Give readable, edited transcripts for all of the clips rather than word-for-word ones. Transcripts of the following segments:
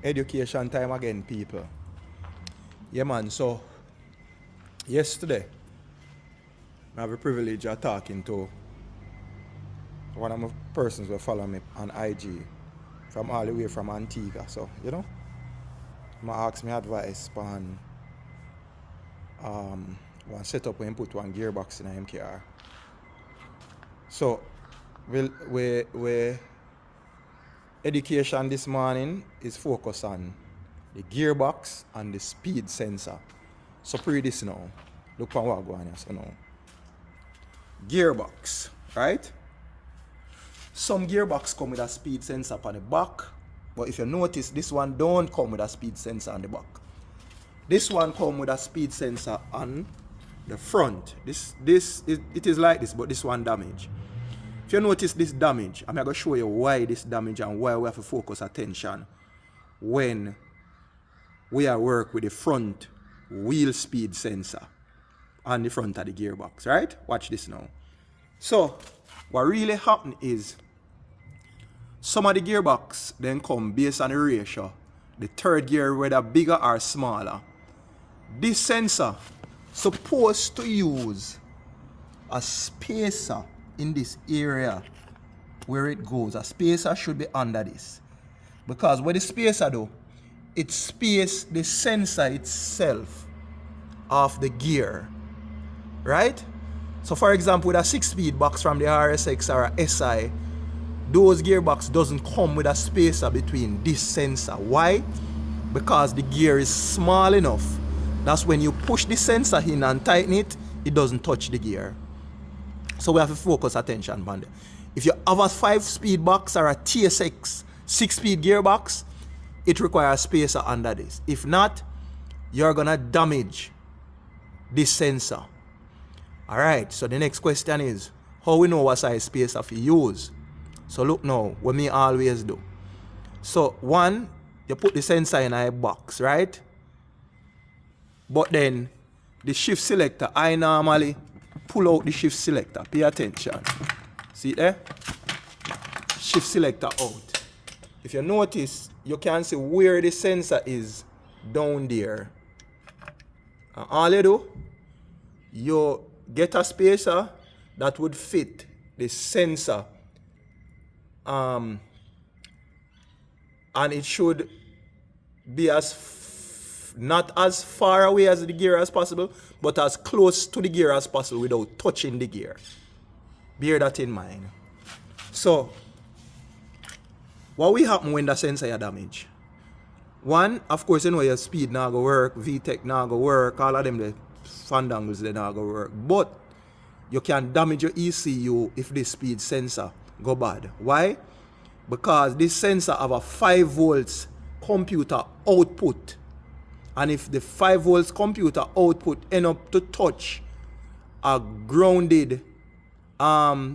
Education time again, people. Yeah, man. So, yesterday, I have the privilege of talking to one of my persons who follow me on IG from all the way from Antigua. So, I asked me advice on one setup when put one gearbox in a MKR. So, we education this morning is focused on the gearbox and the speed sensor. So pre this now. Look on what going on here. So now. Gearbox, right? Some gearbox come with a speed sensor on the back. But if you notice, this one don't come with a speed sensor on the back. This one come with a speed sensor on the front. It is like this, but this one damage. If you notice this damage, I'm going to show you why this damage and why we have to focus attention when we are work with the front wheel speed sensor on the front of the gearbox, right? Watch this now. So, what really happen is some of the gearbox then come based on the ratio, the third gear whether bigger or smaller. This sensor supposed to use a spacer in this area where it goes. A spacer should be under this. Because what the spacer do, it space the sensor itself of the gear. Right? So for example, with a 6-speed box from the RSX or a SI, those gearbox doesn't come with a spacer between this sensor. Why? Because the gear is small enough. That's when you push the sensor in and tighten it, it doesn't touch the gear. So we have to focus attention on that. If you have a 5-speed box or a TSX 6-speed gearbox, it requires a spacer under this. If not, you're gonna damage this sensor. Alright, so the next question is, how we know what size spacer to use? So look now, what me always do. So one, you put the sensor in a box, right? But then the shift selector, I normally pull out the shift selector. Pay attention. See it there? Shift selector out. If you notice, you can see where the sensor is down there. And all you do, you get a spacer that would fit the sensor. And it should be not as far away as the gear as possible, but as close to the gear as possible without touching the gear. Bear that in mind. So, what will happen when the sensor is damaged? One, of course, you know your speed not go work, VTEC not go work, all of them the fandangles they not go work. But you can damage your ECU if this speed sensor go bad. Why? Because this sensor have a 5 volts computer output. And if the 5 volts computer output end up to touch a grounded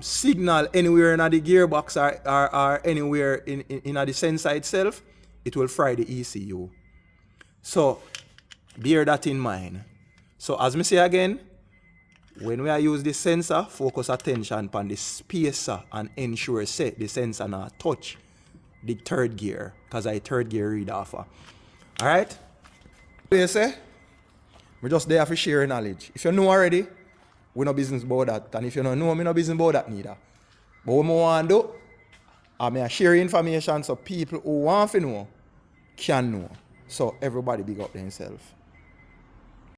signal anywhere in the gearbox or anywhere in the sensor itself, it will fry the ECU. So bear that in mind. So as me say again, when we use this sensor, focus attention on the spacer and ensure say the sensor not touch the third gear, because I third gear read off. Alright? You say, we're just there for share knowledge. If you know already, we no business about that. And if you don't know, we no business about that neither. But what I want to do, I share information so people who want to know can know. So everybody big up themselves.